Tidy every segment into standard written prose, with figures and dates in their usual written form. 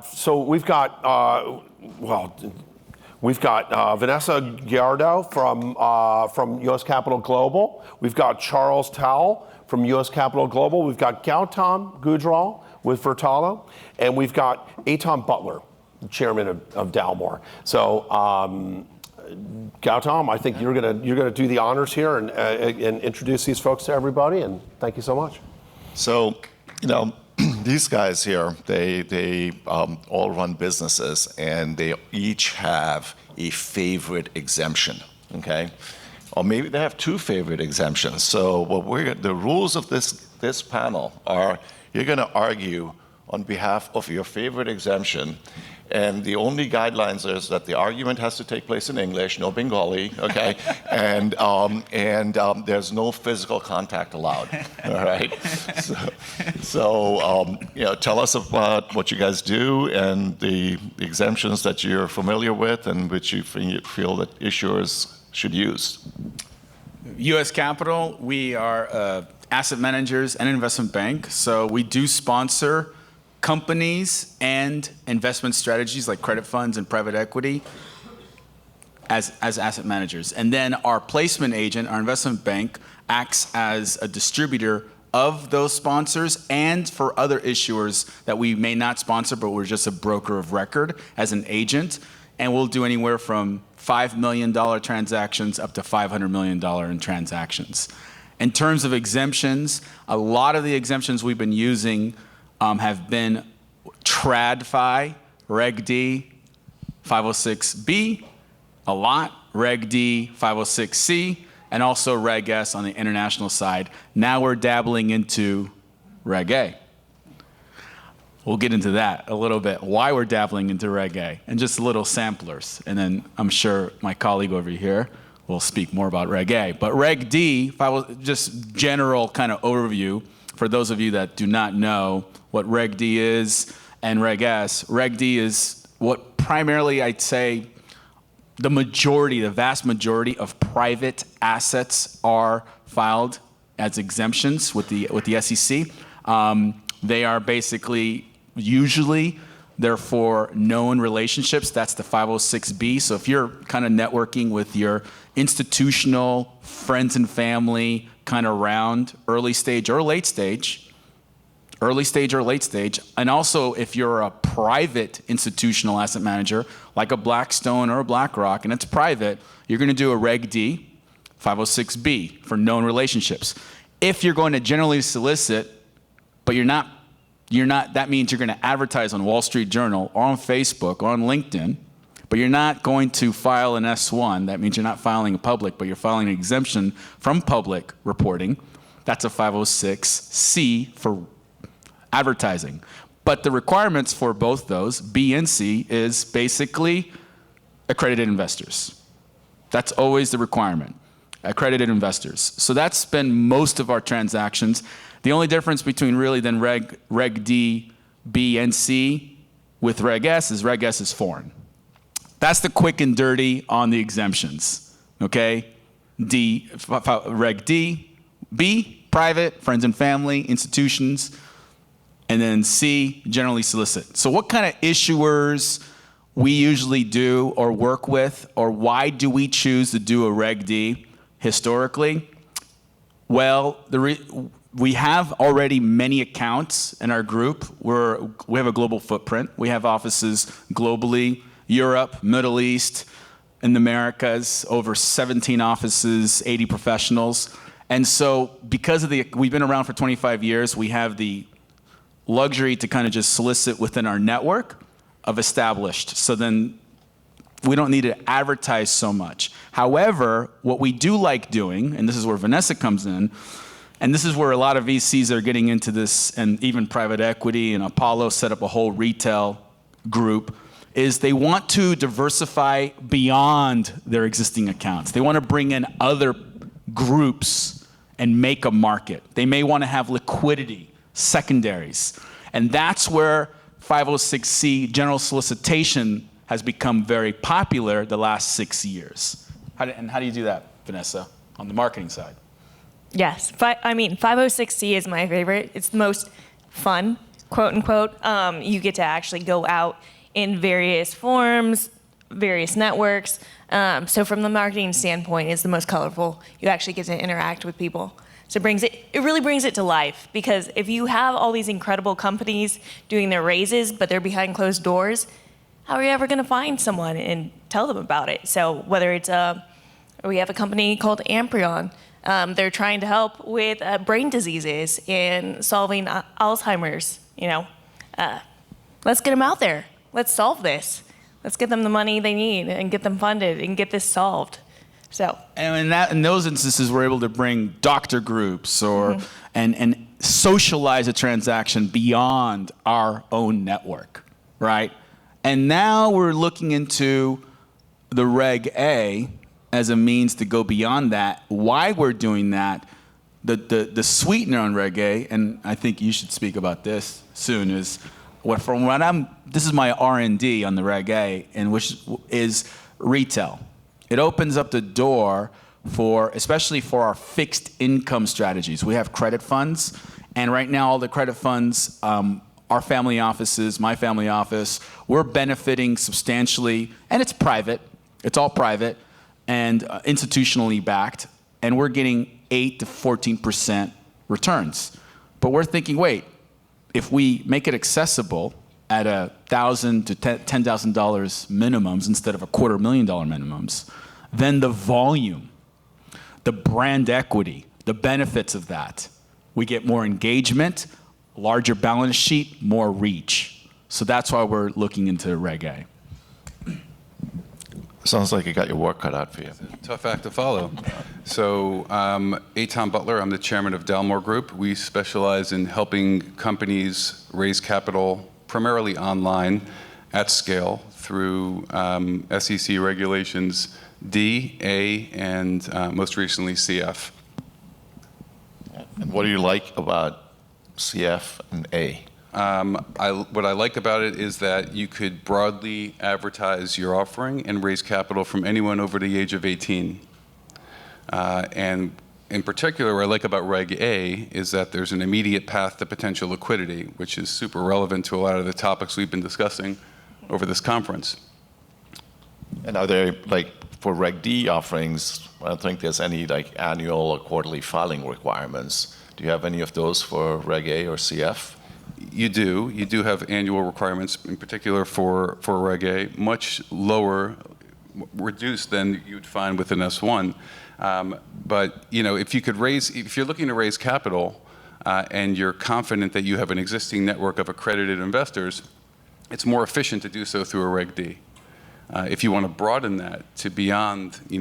So we've got, Vanessa Giardo from U.S. Capital Global. We've got Charles Towle from U.S. Capital Global. We've got Gautam Gujral with Vertalo, and we've got Etan Butler, chairman of Dalmore. So, Gautam, I think you're gonna do the honors here and introduce these folks to everybody. And thank you so much. So, these guys here, they all run businesses, and they each have a favorite exemption, okay? Or maybe they have two favorite exemptions. So the rules of this panel are, you're gonna argue on behalf of your favorite exemption, and the only guidelines is that the argument has to take place in English, no Bengali, okay? and there's no physical contact allowed, all right? So tell us about what you guys do and the exemptions that you're familiar with and which you feel that issuers should use. U.S. Capital, we are asset managers and investment bank, so we do sponsor companies and investment strategies like credit funds and private equity as asset managers. And then our placement agent, our investment bank, acts as a distributor of those sponsors and for other issuers that we may not sponsor, but we're just a broker of record as an agent. And we'll do anywhere from $5 million transactions up to $500 million in transactions. In terms of exemptions, a lot of the exemptions we've been using have been TradFi, Reg D, 506B, a lot, Reg D, 506C, and also Reg S on the international side. Now we're dabbling into Reg A. We'll get into that a little bit, why we're dabbling into Reg A, and just little samplers. And then I'm sure my colleague over here will speak more about Reg A. But Reg D, just general kind of overview, for those of you that do not know what Reg D is and Reg S, Reg D is what primarily I'd say the vast majority of private assets are filed as exemptions with the SEC. They are basically, usually, they're for known relationships. That's the 506B. So if you're kind of networking with your institutional friends and family kind of round, early stage or late stage, and also if you're a private institutional asset manager, like a Blackstone or a BlackRock, and it's private, you're gonna do a Reg D, 506B for known relationships. If you're going to generally solicit, but that means you're gonna advertise on Wall Street Journal or on Facebook or on LinkedIn, but you're not going to file an S1. That means you're not filing a public, but you're filing an exemption from public reporting. That's a 506C for advertising. But the requirements for both those, B and C, is basically accredited investors. That's always the requirement, accredited investors. So that's been most of our transactions. The only difference between really then Reg D, B, and C with Reg S is foreign. That's the quick and dirty on the exemptions, okay? Reg D, B, private, friends and family, institutions, and then C, generally solicit. So what kind of issuers we usually do or work with, or why do we choose to do a Reg D historically? Well, we have already many accounts in our group. We have a global footprint. We have offices globally, Europe, Middle East, in the Americas, over 17 offices, 80 professionals. And so because of we've been around for 25 years, we have the luxury to kind of just solicit within our network of established. So then we don't need to advertise so much. However, what we do like doing, and this is where Vanessa comes in, and this is where a lot of VCs are getting into this, and even private equity, and Apollo set up a whole retail group, is they want to diversify beyond their existing accounts. They want to bring in other groups and make a market. They may want to have liquidity, secondaries. And that's where 506C general solicitation has become very popular the last 6 years. How do you do that, Vanessa, on the marketing side? Yes, 506C is my favorite. It's the most fun. quote unquote. You get to actually go out in various forms, various networks. So from the marketing standpoint, it's the most colorful. You actually get to interact with people. So it really brings it to life, because if you have all these incredible companies doing their raises, but they're behind closed doors, how are you ever going to find someone and tell them about it? So whether it's we have a company called Amprion. They're trying to help with brain diseases and solving Alzheimer's. Let's get them out there. Let's solve this. Let's get them the money they need and get them funded and get this solved. So. And in those instances, we're able to bring doctor groups and socialize a transaction beyond our own network, right? And now we're looking into the Reg A as a means to go beyond that. Why we're doing that, the sweetener on Reg A, and I think you should speak about this soon, is this is my R&D on the Reg A, and which is retail. It opens up the door especially for our fixed income strategies. We have credit funds, and right now all the credit funds, our family offices, my family office, we're benefiting substantially, and it's private. It's all private and institutionally backed, and we're getting 8 to 14% returns. But we're thinking, wait, if we make it accessible at $1,000 to $10,000 minimums instead of $250,000 minimums, then the volume, the brand equity, the benefits of that, we get more engagement, larger balance sheet, more reach. So that's why we're looking into Reg A. Sounds like you got your work cut out for you. Tough act to follow. So, Etan Butler, I'm the chairman of Dalmore Group. We specialize in helping companies raise capital primarily online at scale through SEC regulations D, A, and most recently CF. And what do you like about CF and A? What I like about it is that you could broadly advertise your offering and raise capital from anyone over the age of 18. And in particular, what I like about Reg A is that there's an immediate path to potential liquidity, which is super relevant to a lot of the topics we've been discussing over this conference. And are there, for Reg D offerings, I don't think there's any annual or quarterly filing requirements. Do you have any of those for Reg A or CF? You do have annual requirements, in particular for Reg A, much lower, reduced than you'd find with an S1. But if you're looking to raise capital and you're confident that you have an existing network of accredited investors, it's more efficient to do so through a Reg D. If you want to broaden that to beyond 8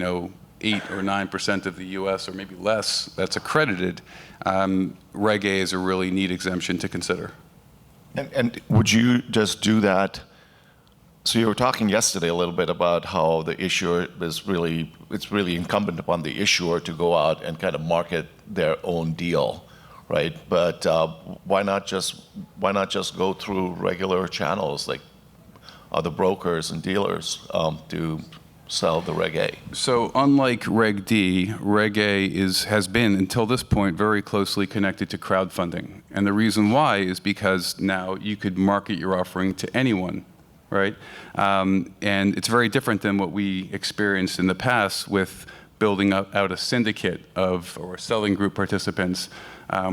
or 9% of the U.S. or maybe less that's accredited, Reg A is a really neat exemption to consider. And would you just do that? So you were talking yesterday a little bit about how the issuer it's really incumbent upon the issuer to go out and kind of market their own deal, right? But why not just go through regular channels like other brokers and dealers to sell the Reg A? So unlike Reg D, Reg A has been, until this point, very closely connected to crowdfunding. And the reason why is because now you could market your offering to anyone, right? And it's very different than what we experienced in the past with building out a syndicate or selling group participants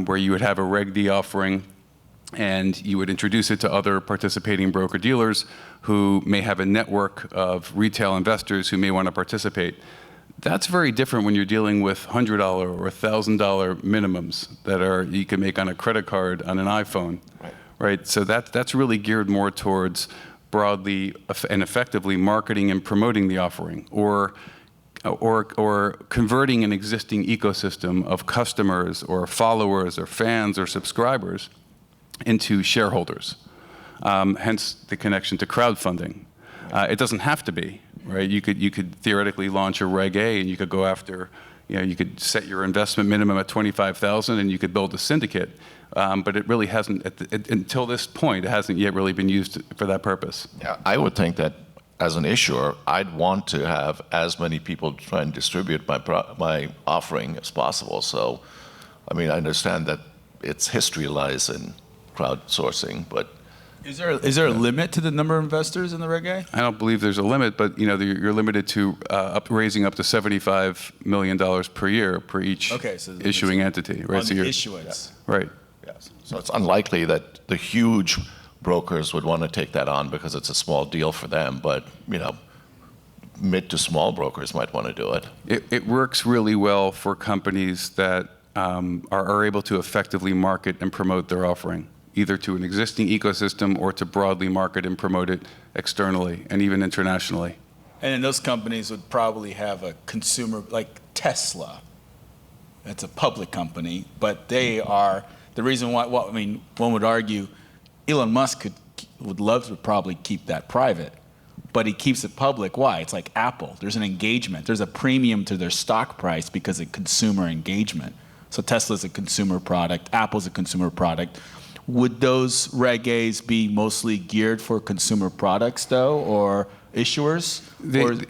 where you would have a Reg D offering and you would introduce it to other participating broker-dealers who may have a network of retail investors who may want to participate. That's very different when you're dealing with $100 or $1,000 minimums that you can make on a credit card on an iPhone, right? So that's really geared more towards broadly and effectively marketing and promoting the offering, or converting an existing ecosystem of customers or followers or fans or subscribers into shareholders. Hence the connection to crowdfunding. It doesn't have to be, right? You could theoretically launch a Reg A and you could go after, you could set your investment minimum at $25,000 and you could build a syndicate. But it really hasn't, until this point, it hasn't yet really been used for that purpose. Yeah, I would think that as an issuer, I'd want to have as many people try and distribute my offering as possible. So, I mean, I understand that its history lies in crowdsourcing, but Is there a limit to the number of investors in the Reg A? I don't believe there's a limit, but you're limited to raising up to $75 million per year per each issuing entity, right? On the issuance. Right. yes. So it's unlikely that the huge brokers would want to take that on because it's a small deal for them, but mid to small brokers might want to do it. It works really well for companies that are able to effectively market and promote their offering, either to an existing ecosystem or to broadly market and promote it externally and even internationally. And then those companies would probably have a consumer, like Tesla. That's a public company, but they are, the reason why, well, I mean, one would argue Elon Musk would love to probably keep that private, but he keeps it public. Why? It's like Apple. There's an engagement. There's a premium to their stock price because of consumer engagement. So Tesla's a consumer product. Apple's a consumer product. Would those Reg A's be mostly geared for consumer products, though, or issuers?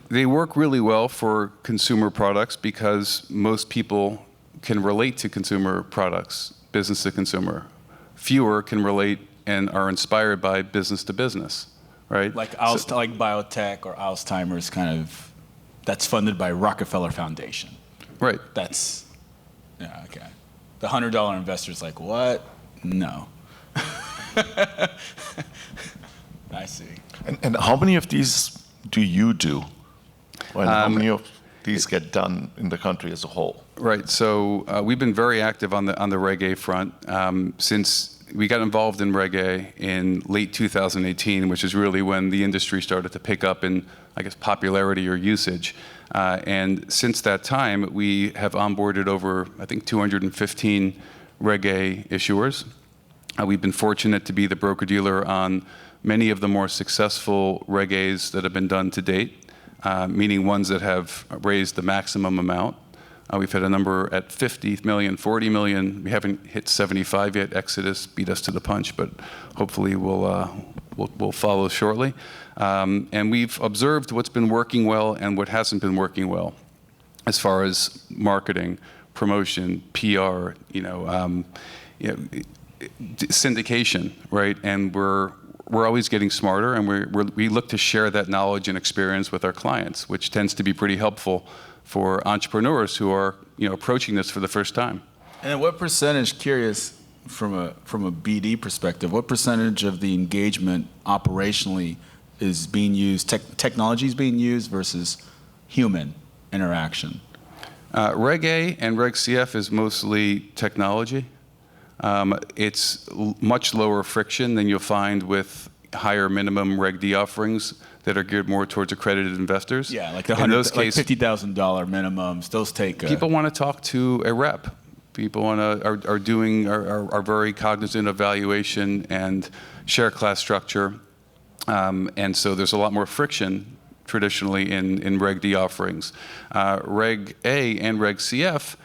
They work really well for consumer products because most people can relate to consumer products, business to consumer. Fewer can relate and are inspired by business to business, right? Like biotech or Alzheimer's kind of, that's funded by Rockefeller Foundation. Right. That's, yeah, okay. The $100 investor's like, what? No. I see. And how many of these do you do? And how many of these get done in the country as a whole? Right. So we've been very active on the Reg A front since we got involved in Reg A in late 2018, which is really when the industry started to pick up in, I guess, popularity or usage. And since that time, we have onboarded over, I think, 215 Reg A issuers. We've been fortunate to be the broker-dealer on many of the more successful Reg A's that have been done to date, meaning ones that have raised the maximum amount. We've had a number at 50 million, 40 million. We haven't hit 75 yet. Exodus beat us to the punch, but hopefully we'll follow shortly. And we've observed what's been working well and what hasn't been working well as far as marketing, promotion, PR, syndication, right? And we're always getting smarter, and we look to share that knowledge and experience with our clients, which tends to be pretty helpful for entrepreneurs who are approaching this for the first time. And then what percentage, curious from a BD perspective, what percentage of the engagement operationally is being used, technology is being used versus human interaction? Reg A and Reg CF is mostly technology. It's much lower friction than you'll find with higher minimum Reg D offerings that are geared more towards accredited investors. Yeah, like the $50,000 minimums. Those take. People want to talk to a rep. People are very cognizant of valuation and share class structure, and so there's a lot more friction traditionally in Reg D offerings. Reg A and Reg CF.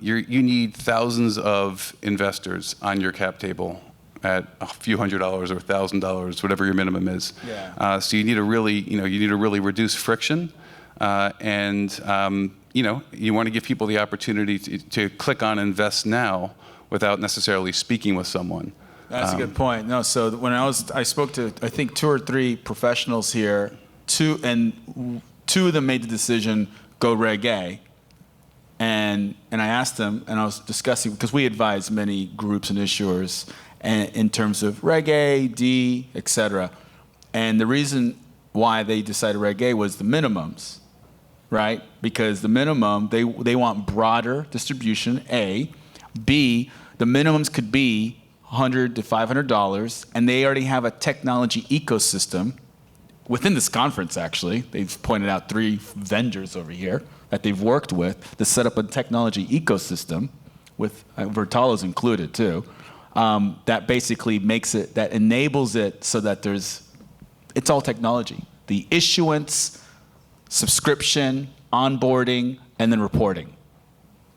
You need thousands of investors on your cap table at a few $100 or $1,000, whatever your minimum is. Yeah. So you need to really reduce friction, and you want to give people the opportunity to click on invest now without necessarily speaking with someone. That's a good point. No, so when I spoke to I think 2 or 3 professionals here, two of them made the decision go Reg A. And I asked them, and I was discussing, because we advise many groups and issuers in terms of Reg A, D, et cetera. And the reason why they decided Reg A was the minimums, right? Because the minimum, they want broader distribution, A. B, the minimums could be $100 to $500, and they already have a technology ecosystem within this conference, actually. They've pointed out 3 vendors over here that they've worked with to set up a technology ecosystem, with Vertalo's included too, that basically that enables it so that it's all technology. The issuance, subscription, onboarding, and then reporting.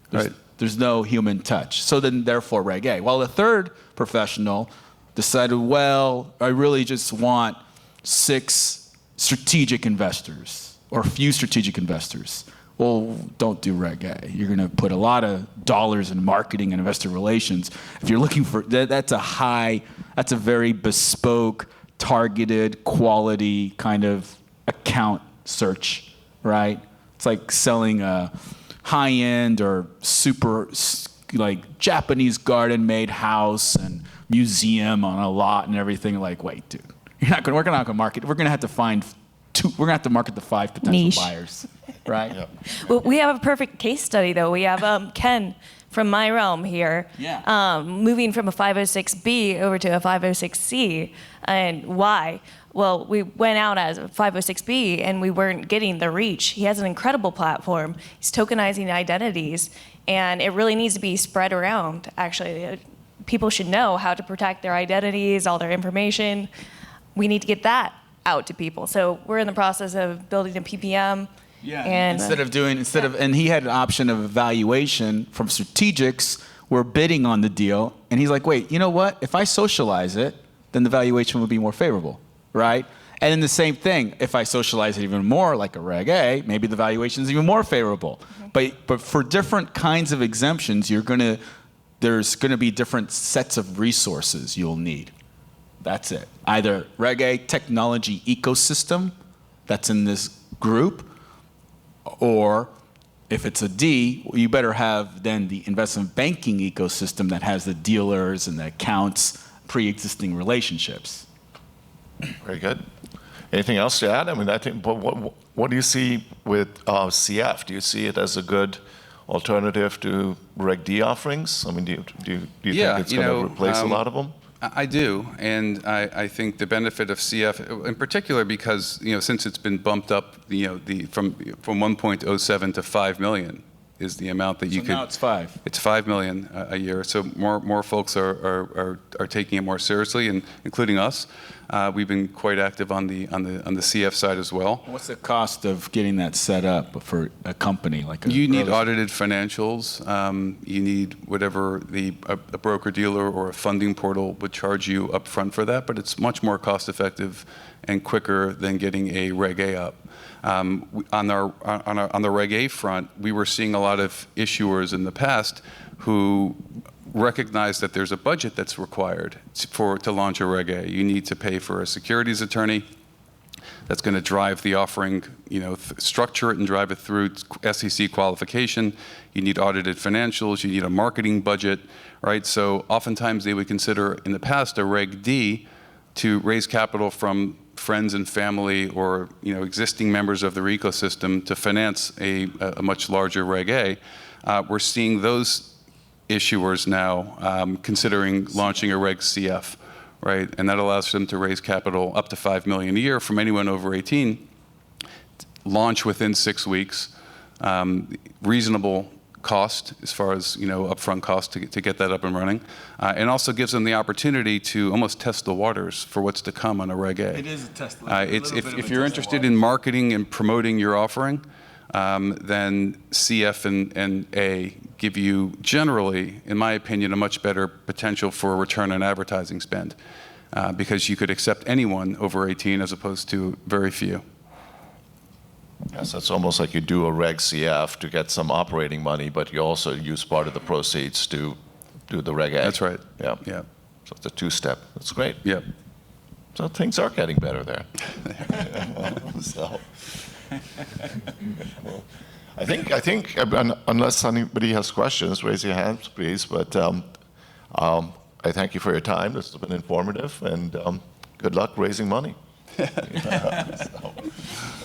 There's no human touch. So then therefore Reg A. While the third professional decided, well, I really just want 6 strategic investors or a few strategic investors. Well, don't do Reg A. You're going to put a lot of dollars in marketing and investor relations. If you're looking for that's a very bespoke, targeted, quality kind of account search, right? It's like selling a high-end or super like Japanese garden-made house and museum on a lot and everything. Like, wait, dude, we're not going to market. We're going to have to find we're going to have to market the 5 potential Niche. buyers, right? Yeah. Well, we have a perfect case study, though. We have Ken from my realm here, moving from a 506B over to a 506C. And why? Well, we went out as a 506B and we weren't getting the reach. He has an incredible platform. He's tokenizing identities, and it really needs to be spread around, actually. People should know how to protect their identities, all their information. We need to get that out to people. So we're in the process of building a PPM. Yeah. And And he had an option of evaluation from strategics. We're bidding on the deal, and he's like, wait, you know what? If I socialize it, then the valuation would be more favorable, right? And then the same thing, if I socialize it even more, like a Reg A, maybe the valuation is even more favorable. Mm-hmm. But for different kinds of exemptions, there's gonna be different sets of resources you'll need. That's it. Either Reg A technology ecosystem that's in this group, or if it's a D, you better have then the investment banking ecosystem that has the dealers and the accounts, pre-existing relationships. Very good. Anything else to add? I mean, I think, what do you see with CF? Do you see it as a good alternative to Reg D offerings? I mean, do you think it's going to replace a lot of them? I do, and I think the benefit of CF, in particular, because since it's been bumped up, from 1.07 to 5 million is the amount that you could. Now it's 5. It's 5 million a year. So more folks are taking it more seriously, and including us. We've been quite active on the CF side as well. What's the cost of getting that set up for a company like a? You need audited financials. You need whatever a broker dealer or a funding portal would charge you up front for that, but it's much more cost effective and quicker than getting a Reg A up. On the Reg A front, we were seeing a lot of issuers in the past who recognize that there's a budget that's required to launch a Reg A. You need to pay for a securities attorney that's going to drive the offering, structure it and drive it through SEC qualification. You need audited financials. You need a marketing budget, right? So oftentimes they would consider in the past a Reg D to raise capital from friends and family or existing members of their ecosystem to finance a much larger Reg A. We're seeing those issuers now considering launching a Reg CF, right? And that allows them to raise capital up to $5 million a year from anyone over 18, launch within 6 weeks, reasonable cost as far as upfront cost to get that up and running, and also gives them the opportunity to almost test the waters for what's to come on a Reg A. It is a test. If you're interested in marketing and promoting your offering, then CF and A give you generally, in my opinion, a much better potential for a return on advertising spend, because you could accept anyone over 18 as opposed to very few. Yes, it's almost like you do a Reg CF to get some operating money, but you also use part of the proceeds to do the Reg A. That's right. Yeah. Yeah. So it's a two-step. That's great. Yep. So things are getting better there. So, well, I think unless anybody has questions, raise your hands, please. But I thank you for your time. This has been informative, and good luck raising money.